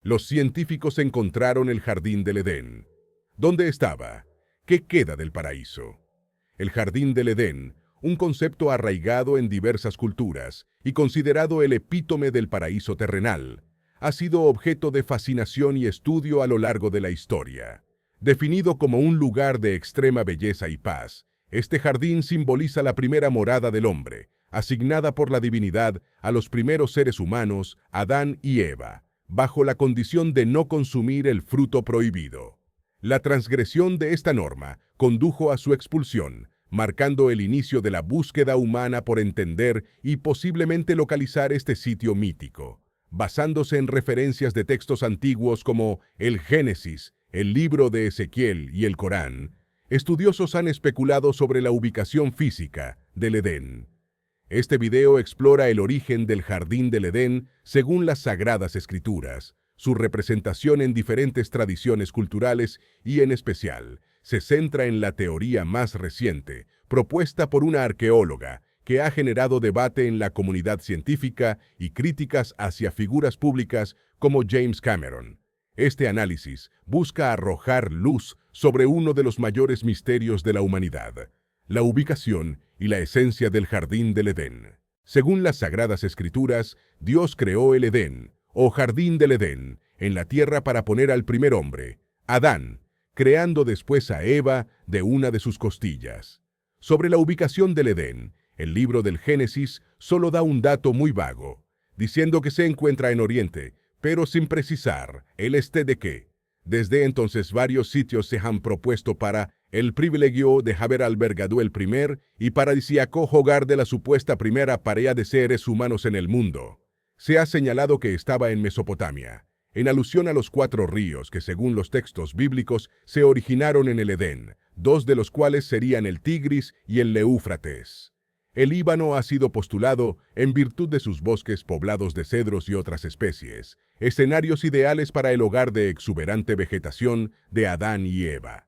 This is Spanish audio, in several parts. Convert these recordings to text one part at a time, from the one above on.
Los científicos encontraron el jardín del Edén. ¿Dónde estaba? ¿Qué queda del paraíso? El jardín del Edén, un concepto arraigado en diversas culturas y considerado el epítome del paraíso terrenal, ha sido objeto de fascinación y estudio a lo largo de la historia. Definido como un lugar de extrema belleza y paz, este jardín simboliza la primera morada del hombre, asignada por la divinidad a los primeros seres humanos, Adán y Eva, bajo la condición de no consumir el fruto prohibido. La transgresión de esta norma condujo a su expulsión, marcando el inicio de la búsqueda humana por entender y posiblemente localizar este sitio mítico. Basándose en referencias de textos antiguos como el Génesis, el libro de Ezequiel y el Corán, estudiosos han especulado sobre la ubicación física del Edén. Este video explora el origen del Jardín del Edén según las Sagradas Escrituras, su representación en diferentes tradiciones culturales y, en especial, se centra en la teoría más reciente, propuesta por una arqueóloga, que ha generado debate en la comunidad científica y críticas hacia figuras públicas como James Cameron. Este análisis busca arrojar luz sobre uno de los mayores misterios de la humanidad: la ubicación y la esencia del Jardín del Edén. Según las Sagradas Escrituras, Dios creó el Edén, o Jardín del Edén, en la tierra para poner al primer hombre, Adán, creando después a Eva de una de sus costillas. Sobre la ubicación del Edén, el libro del Génesis solo da un dato muy vago, diciendo que se encuentra en Oriente, pero sin precisar el este de qué. Desde entonces varios sitios se han propuesto para el privilegio de haber albergado el primer y paradisíaco hogar de la supuesta primera pareja de seres humanos en el mundo. Se ha señalado que estaba en Mesopotamia, en alusión a los 4 ríos que según los textos bíblicos se originaron en el Edén, 2 de los cuales serían el Tigris y el Éufrates. El Líbano ha sido postulado en virtud de sus bosques poblados de cedros y otras especies, escenarios ideales para el hogar de exuberante vegetación de Adán y Eva.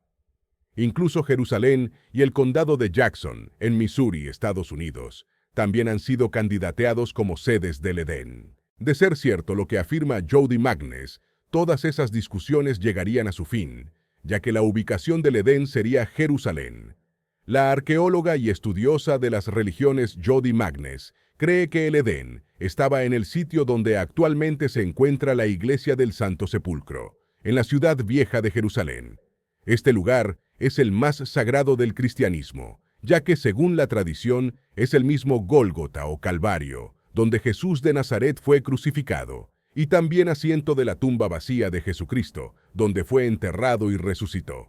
Incluso Jerusalén y el condado de Jackson, en Missouri, Estados Unidos, también han sido candidateados como sedes del Edén. De ser cierto lo que afirma Jody Magnes, todas esas discusiones llegarían a su fin, ya que la ubicación del Edén sería Jerusalén. La arqueóloga y estudiosa de las religiones Jody Magnes cree que el Edén estaba en el sitio donde actualmente se encuentra la Iglesia del Santo Sepulcro, en la ciudad vieja de Jerusalén. Este lugar es el más sagrado del cristianismo, ya que según la tradición es el mismo Gólgota o Calvario, donde Jesús de Nazaret fue crucificado, y también asiento de la tumba vacía de Jesucristo, donde fue enterrado y resucitó.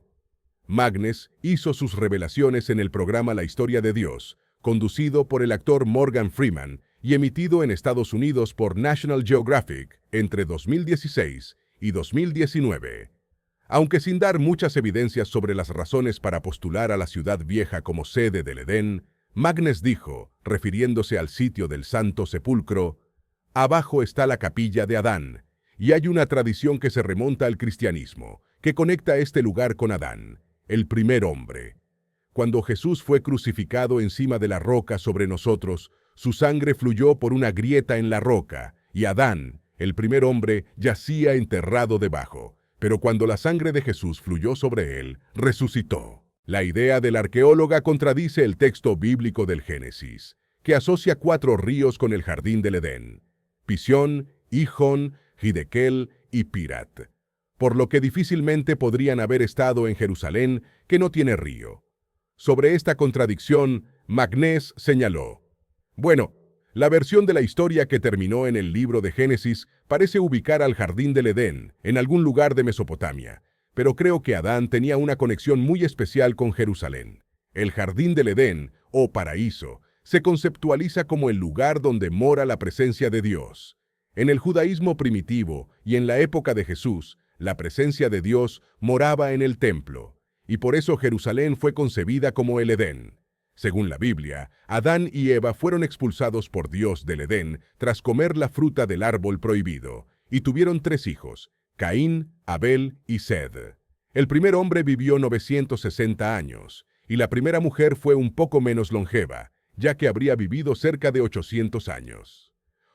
Magnes hizo sus revelaciones en el programa La Historia de Dios, conducido por el actor Morgan Freeman y emitido en Estados Unidos por National Geographic entre 2016 y 2019. Aunque sin dar muchas evidencias sobre las razones para postular a la ciudad vieja como sede del Edén, Magnes dijo, refiriéndose al sitio del Santo Sepulcro: «Abajo está la capilla de Adán, y hay una tradición que se remonta al cristianismo, que conecta este lugar con Adán, el primer hombre. Cuando Jesús fue crucificado encima de la roca sobre nosotros, su sangre fluyó por una grieta en la roca, y Adán, el primer hombre, yacía enterrado debajo. Pero cuando la sangre de Jesús fluyó sobre él, resucitó». La idea de la arqueóloga contradice el texto bíblico del Génesis, que asocia 4 ríos con el jardín del Edén: Pisión, Gihón, Hiddekel y Pirat, por lo que difícilmente podrían haber estado en Jerusalén, que no tiene río. Sobre esta contradicción, Magnes señaló: «Bueno, la versión de la historia que terminó en el libro de Génesis parece ubicar al Jardín del Edén en algún lugar de Mesopotamia, pero creo que Adán tenía una conexión muy especial con Jerusalén. El Jardín del Edén, o paraíso, se conceptualiza como el lugar donde mora la presencia de Dios. En el judaísmo primitivo y en la época de Jesús, la presencia de Dios moraba en el templo, y por eso Jerusalén fue concebida como el Edén. Según la Biblia, Adán y Eva fueron expulsados por Dios del Edén tras comer la fruta del árbol prohibido, y tuvieron 3 hijos, Caín, Abel y Sed. El primer hombre vivió 960 años, y la primera mujer fue un poco menos longeva, ya que habría vivido cerca de 800 años.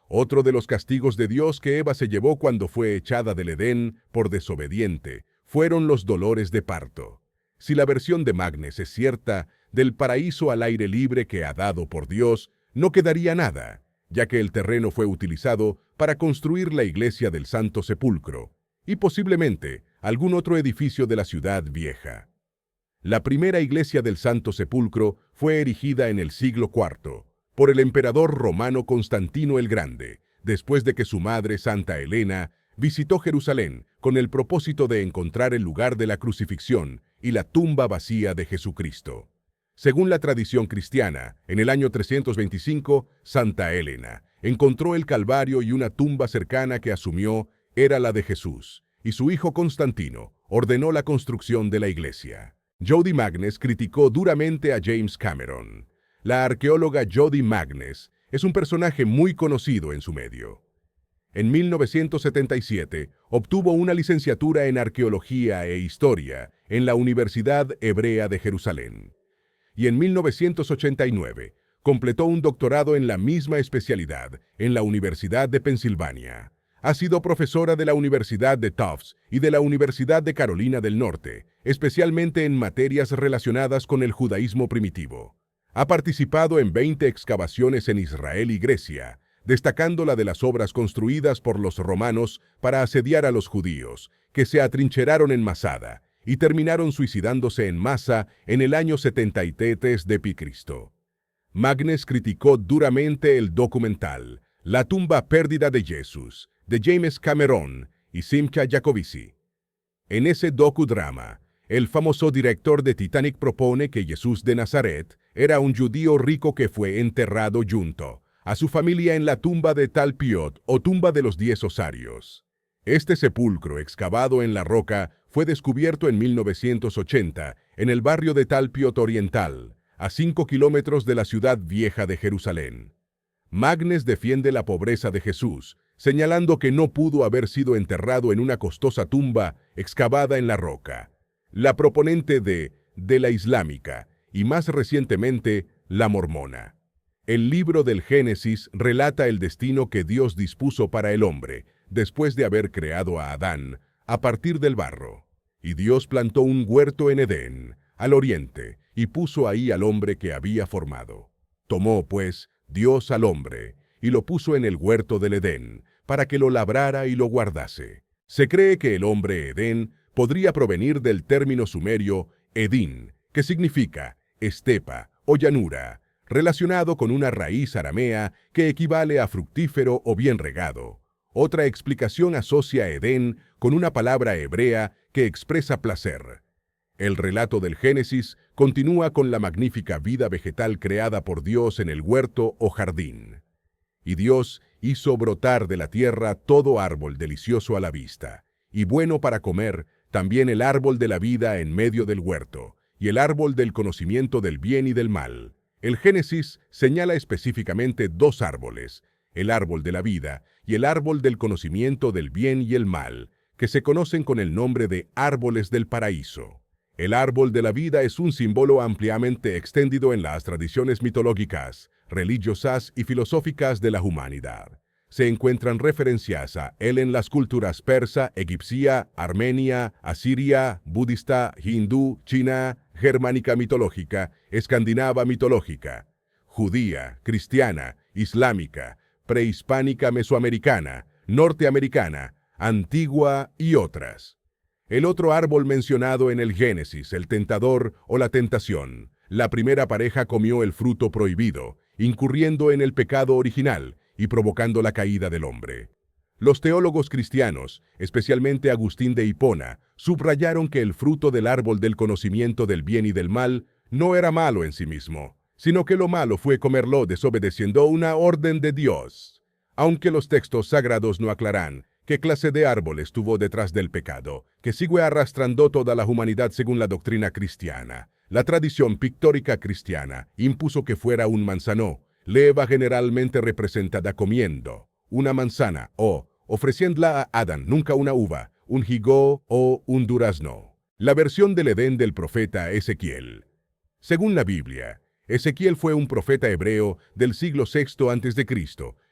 Otro de los castigos de Dios que Eva se llevó cuando fue echada del Edén por desobediente fueron los dolores de parto. Si la versión de Magnes es cierta, del paraíso al aire libre que ha dado por Dios, no quedaría nada, ya que el terreno fue utilizado para construir la iglesia del Santo Sepulcro, y posiblemente algún otro edificio de la ciudad vieja. La primera iglesia del Santo Sepulcro fue erigida en el siglo IV por el emperador romano Constantino el Grande, después de que su madre Santa Elena visitó Jerusalén con el propósito de encontrar el lugar de la crucifixión y la tumba vacía de Jesucristo. Según la tradición cristiana, en el año 325, Santa Elena encontró el Calvario y una tumba cercana que asumió era la de Jesús, y su hijo Constantino ordenó la construcción de la iglesia. Jody Magnes criticó duramente a James Cameron. La arqueóloga Jody Magnes es un personaje muy conocido en su medio. En 1977 obtuvo una licenciatura en Arqueología e Historia en la Universidad Hebrea de Jerusalén. Y en 1989 completó un doctorado en la misma especialidad en la Universidad de Pensilvania. Ha sido profesora de la Universidad de Tufts y de la Universidad de Carolina del Norte, especialmente en materias relacionadas con el judaísmo primitivo. Ha participado en 20 excavaciones en Israel y Grecia, destacando la de las obras construidas por los romanos para asediar a los judíos, que se atrincheraron en Masada y terminaron suicidándose en masa en el año 73 d.C. Magnes criticó duramente el documental La tumba perdida de Jesús, de James Cameron y Simcha Jacovici. En ese docudrama, el famoso director de Titanic propone que Jesús de Nazaret era un judío rico que fue enterrado junto a su familia en la tumba de Talpiot o tumba de los 10 osarios. Este sepulcro excavado en la roca fue descubierto en 1980 en el barrio de Talpiot Oriental, a 5 kilómetros de la ciudad vieja de Jerusalén. Magnes defiende la pobreza de Jesús, señalando que no pudo haber sido enterrado en una costosa tumba excavada en la roca. La proponente de la islámica y más recientemente la mormona. El libro del Génesis relata el destino que Dios dispuso para el hombre después de haber creado a Adán a partir del barro. Y Dios plantó un huerto en Edén, al oriente, y puso ahí al hombre que había formado. Tomó, pues, Dios al hombre y lo puso en el huerto del Edén para que lo labrara y lo guardase. Se cree que el hombre Edén podría provenir del término sumerio Edín, que significa estepa o llanura, relacionado con una raíz aramea que equivale a fructífero o bien regado. Otra explicación asocia Edén con una palabra hebrea que expresa placer. El relato del Génesis continúa con la magnífica vida vegetal creada por Dios en el huerto o jardín. Y Dios hizo brotar de la tierra todo árbol delicioso a la vista, y bueno para comer, también el árbol de la vida en medio del huerto, y el árbol del conocimiento del bien y del mal. El Génesis señala específicamente 2 árboles, el árbol de la vida y el árbol del conocimiento del bien y el mal, que se conocen con el nombre de árboles del paraíso. El árbol de la vida es un símbolo ampliamente extendido en las tradiciones mitológicas, religiosas y filosóficas de la humanidad. Se encuentran referencias a él en las culturas persa, egipcia, armenia, asiria, budista, hindú, china, germánica mitológica, escandinava mitológica, judía, cristiana, islámica, prehispánica mesoamericana, norteamericana, antigua y otras. El otro árbol mencionado en el Génesis, el tentador o la tentación. La primera pareja comió el fruto prohibido, incurriendo en el pecado original y provocando la caída del hombre. Los teólogos cristianos, especialmente Agustín de Hipona, subrayaron que el fruto del árbol del conocimiento del bien y del mal no era malo en sí mismo, sino que lo malo fue comerlo desobedeciendo una orden de Dios. Aunque los textos sagrados no aclaran qué clase de árbol estuvo detrás del pecado, que sigue arrastrando toda la humanidad según la doctrina cristiana. La tradición pictórica cristiana impuso que fuera un manzano, leva generalmente representada comiendo una manzana o ofreciéndola a Adán, nunca una uva, un higo o un durazno. La versión del Edén del profeta Ezequiel. Según la Biblia, Ezequiel fue un profeta hebreo del siglo VI a.C.,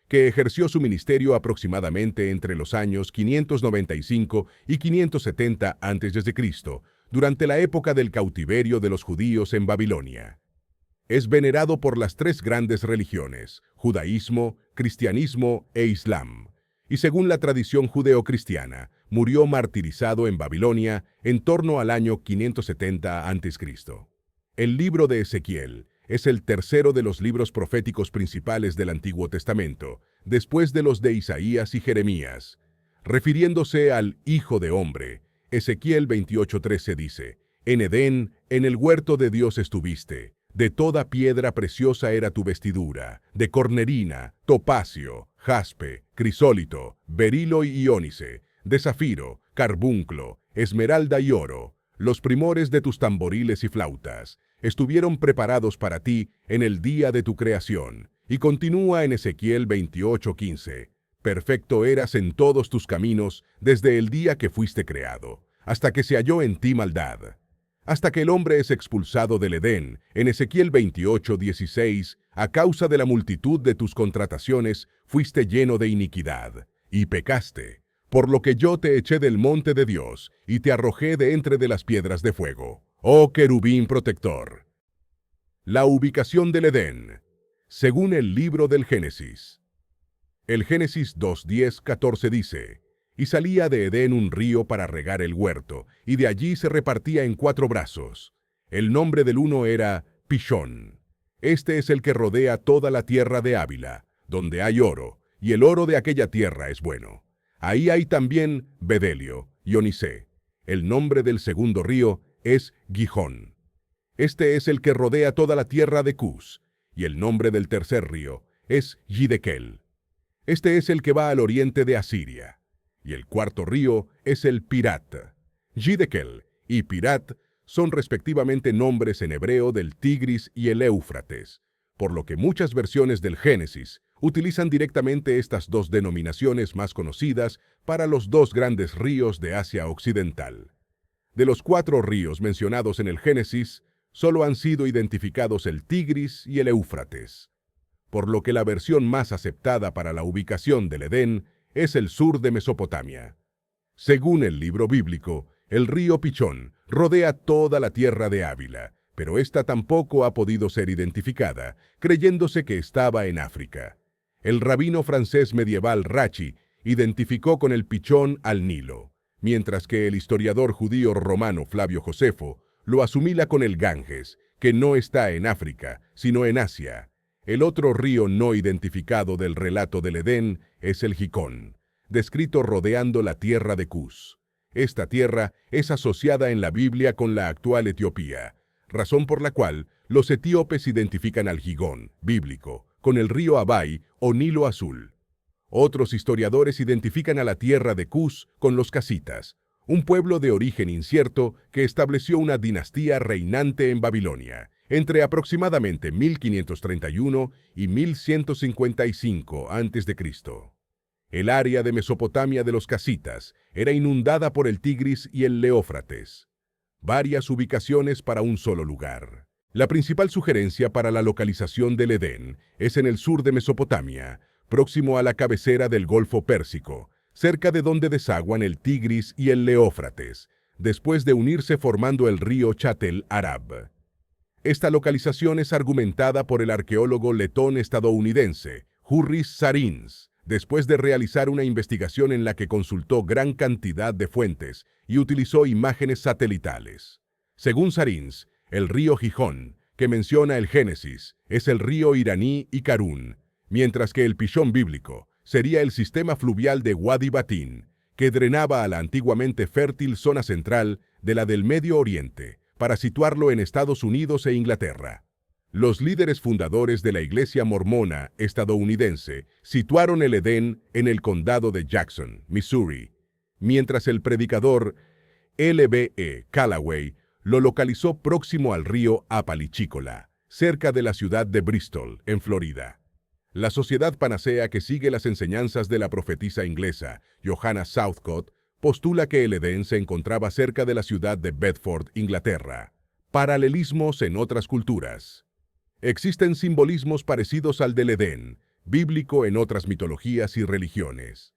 que ejerció su ministerio aproximadamente entre los años 595 y 570 a.C., durante la época del cautiverio de los judíos en Babilonia. Es venerado por las tres grandes religiones, judaísmo, cristianismo e islam, y según la tradición judeocristiana, murió martirizado en Babilonia en torno al año 570 a.C. El libro de Ezequiel es el tercero de los libros proféticos principales del Antiguo Testamento, después de los de Isaías y Jeremías. Refiriéndose al Hijo de Hombre, Ezequiel 28:13 dice: «En Edén, en el huerto de Dios estuviste. De toda piedra preciosa era tu vestidura, de cornerina, topacio, jaspe, crisólito, berilo y iónice, de zafiro, carbunclo, esmeralda y oro. Los primores de tus tamboriles y flautas estuvieron preparados para ti en el día de tu creación». Y continúa en Ezequiel 28:15. «Perfecto eras en todos tus caminos desde el día que fuiste creado, hasta que se halló en ti maldad». Hasta que el hombre es expulsado del Edén, en Ezequiel 28:16, a causa de la multitud de tus contrataciones, fuiste lleno de iniquidad, y pecaste, por lo que yo te eché del monte de Dios, y te arrojé de entre de las piedras de fuego. Oh querubín protector. La ubicación del Edén, según el libro del Génesis. El Génesis 2:10-14 dice: «Y salía de Edén un río para regar el huerto, y de allí se repartía en 4 brazos. El nombre del uno era Pishón. Este es el que rodea toda la tierra de Ávila, donde hay oro, y el oro de aquella tierra es bueno. Ahí hay también bedelio y onicé. El nombre del segundo río es Gijón. Este es el que rodea toda la tierra de Cus, y el nombre del tercer río es Gidekel. Este es el que va al oriente de Asiria. Y el cuarto río es el Pirat. Gidekel y Pirat son respectivamente nombres en hebreo del Tigris y el Éufrates, por lo que muchas versiones del Génesis utilizan directamente estas dos denominaciones más conocidas para los dos grandes ríos de Asia Occidental. De los 4 ríos mencionados en el Génesis, solo han sido identificados el Tigris y el Éufrates, por lo que la versión más aceptada para la ubicación del Edén es el sur de Mesopotamia. Según el libro bíblico, el río Pichón rodea toda la tierra de Ávila, pero esta tampoco ha podido ser identificada, creyéndose que estaba en África. El rabino francés medieval Rachi identificó con el Pichón al Nilo, mientras que el historiador judío romano Flavio Josefo lo asimila con el Ganges, que no está en África, sino en Asia. El otro río no identificado del relato del Edén es el Gicón, descrito rodeando la tierra de Cus. Esta tierra es asociada en la Biblia con la actual Etiopía, razón por la cual los etíopes identifican al Gigón, bíblico, con el río Abai o Nilo Azul. Otros historiadores identifican a la tierra de Cus con los casitas, un pueblo de origen incierto que estableció una dinastía reinante en Babilonia, entre aproximadamente 1531 y 1155 a.C. El área de Mesopotamia de los casitas era inundada por el Tigris y el Éufrates. Varias ubicaciones para un solo lugar. La principal sugerencia para la localización del Edén es en el sur de Mesopotamia, próximo a la cabecera del Golfo Pérsico, cerca de donde desaguan el Tigris y el Éufrates, después de unirse formando el río Chatel Arab. Esta localización es argumentada por el arqueólogo letón estadounidense Hurris Sarins, después de realizar una investigación en la que consultó gran cantidad de fuentes y utilizó imágenes satelitales. Según Sarins, el río Gijón, que menciona el Génesis, es el río iraní y Karún, mientras que el Pishón bíblico sería el sistema fluvial de Wadi Batín, que drenaba a la antiguamente fértil zona central de la del Medio Oriente, para situarlo en Estados Unidos e Inglaterra. Los líderes fundadores de la Iglesia Mormona estadounidense situaron el Edén en el condado de Jackson, Missouri, mientras el predicador L.B.E. Callaway lo localizó próximo al río Apalachicola, cerca de la ciudad de Bristol, en Florida. La sociedad panacea que sigue las enseñanzas de la profetisa inglesa Johanna Southcott postula que el Edén se encontraba cerca de la ciudad de Bedford, Inglaterra. Paralelismos en otras culturas. Existen simbolismos parecidos al del Edén, bíblico en otras mitologías y religiones.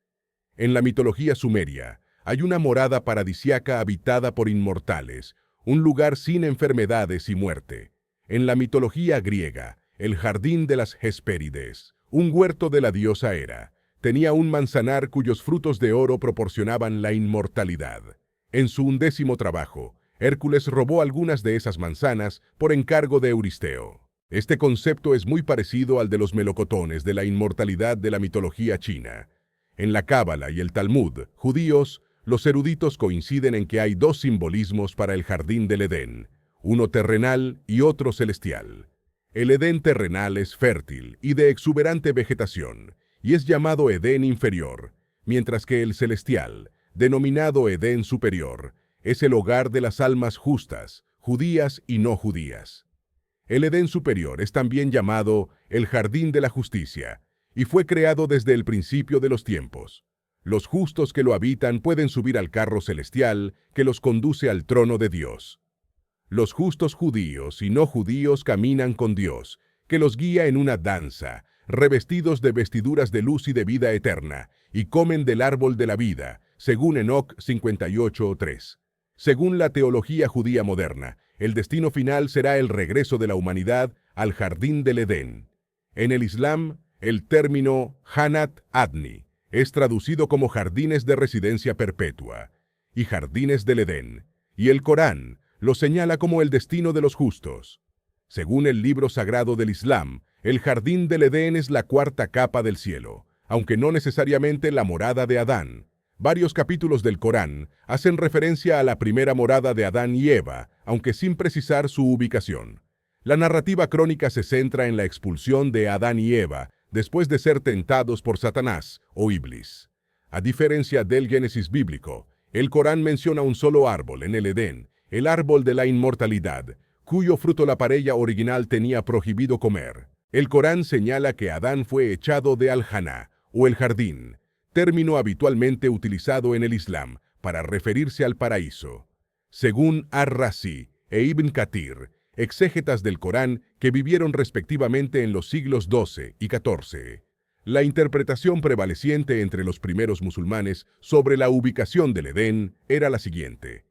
En la mitología sumeria, hay una morada paradisiaca habitada por inmortales, un lugar sin enfermedades y muerte. En la mitología griega, el jardín de las Hespérides, un huerto de la diosa Hera, tenía un manzanar cuyos frutos de oro proporcionaban la inmortalidad. En su 11º trabajo, Hércules robó algunas de esas manzanas por encargo de Euristeo. Este concepto es muy parecido al de los melocotones de la inmortalidad de la mitología china. En la Cábala y el Talmud judíos, los eruditos coinciden en que hay dos simbolismos para el jardín del Edén, uno terrenal y otro celestial. El Edén terrenal es fértil y de exuberante vegetación, y es llamado Edén inferior, mientras que el celestial, denominado Edén superior, es el hogar de las almas justas, judías y no judías. El Edén superior es también llamado el Jardín de la Justicia, y fue creado desde el principio de los tiempos. Los justos que lo habitan pueden subir al carro celestial que los conduce al trono de Dios. Los justos judíos y no judíos caminan con Dios, que los guía en una danza, revestidos de vestiduras de luz y de vida eterna, y comen del árbol de la vida, según Enoc 58:3. Según la teología judía moderna, el destino final será el regreso de la humanidad al jardín del Edén. En el Islam, el término Jannat Adni es traducido como jardines de residencia perpetua y jardines del Edén, y el Corán lo señala como el destino de los justos. Según el libro sagrado del Islam, el jardín del Edén es la 4ª capa del cielo, aunque no necesariamente la morada de Adán. Varios capítulos del Corán hacen referencia a la primera morada de Adán y Eva, aunque sin precisar su ubicación. La narrativa crónica se centra en la expulsión de Adán y Eva después de ser tentados por Satanás o Iblis. A diferencia del Génesis bíblico, el Corán menciona un solo árbol en el Edén, el árbol de la inmortalidad, cuyo fruto la pareja original tenía prohibido comer. El Corán señala que Adán fue echado de Al-Jannah, o el jardín, término habitualmente utilizado en el Islam para referirse al paraíso. Según Ar-Razi e Ibn Kathir, exégetas del Corán que vivieron respectivamente en los siglos XII y XIV, la interpretación prevaleciente entre los primeros musulmanes sobre la ubicación del Edén era la siguiente: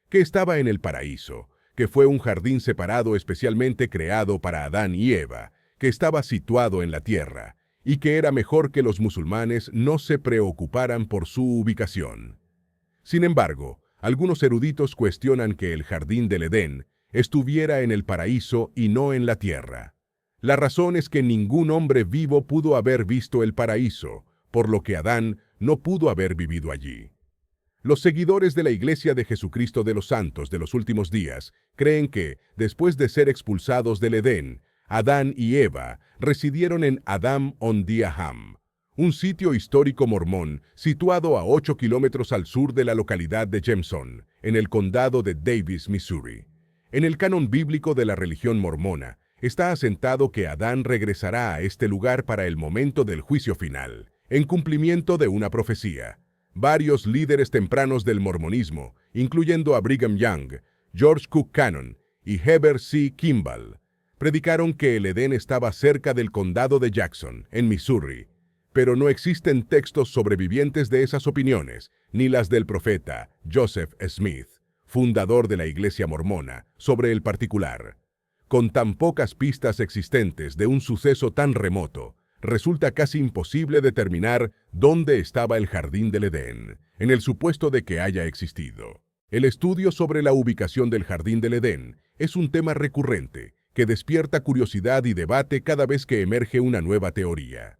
que estaba en el paraíso, que fue un jardín separado especialmente creado para Adán y Eva, que estaba situado en la tierra, y que era mejor que los musulmanes no se preocuparan por su ubicación. Sin embargo, algunos eruditos cuestionan que el jardín del Edén estuviera en el paraíso y no en la tierra. La razón es que ningún hombre vivo pudo haber visto el paraíso, por lo que Adán no pudo haber vivido allí. Los seguidores de la Iglesia de Jesucristo de los Santos de los Últimos Días creen que, después de ser expulsados del Edén, Adán y Eva residieron en Adam on Diaham, un sitio histórico mormón situado a 8 kilómetros al sur de la localidad de Jameson, en el condado de Davis, Missouri. En el canon bíblico de la religión mormona, está asentado que Adán regresará a este lugar para el momento del juicio final, en cumplimiento de una profecía. Varios líderes tempranos del mormonismo, incluyendo a Brigham Young, George Cook Cannon y Heber C. Kimball, predicaron que el Edén estaba cerca del condado de Jackson, en Missouri, pero no existen textos sobrevivientes de esas opiniones, ni las del profeta Joseph Smith, fundador de la Iglesia mormona, sobre el particular. Con tan pocas pistas existentes de un suceso tan remoto, resulta casi imposible determinar dónde estaba el jardín del Edén, en el supuesto de que haya existido. El estudio sobre la ubicación del jardín del Edén es un tema recurrente que despierta curiosidad y debate cada vez que emerge una nueva teoría.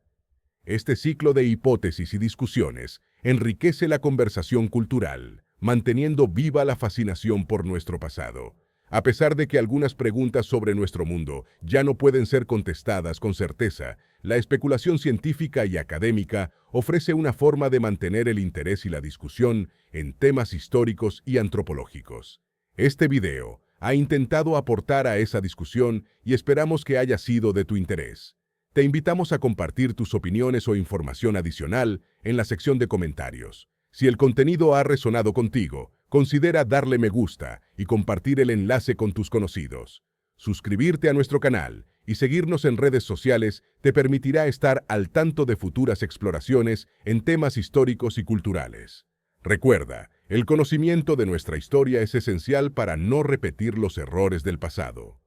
Este ciclo de hipótesis y discusiones enriquece la conversación cultural, manteniendo viva la fascinación por nuestro pasado. A pesar de que algunas preguntas sobre nuestro mundo ya no pueden ser contestadas con certeza, la especulación científica y académica ofrece una forma de mantener el interés y la discusión en temas históricos y antropológicos. Este video ha intentado aportar a esa discusión y esperamos que haya sido de tu interés. Te invitamos a compartir tus opiniones o información adicional en la sección de comentarios. Si el contenido ha resonado contigo, considera darle me gusta y compartir el enlace con tus conocidos. Suscribirte a nuestro canal y seguirnos en redes sociales te permitirá estar al tanto de futuras exploraciones en temas históricos y culturales. Recuerda, el conocimiento de nuestra historia es esencial para no repetir los errores del pasado.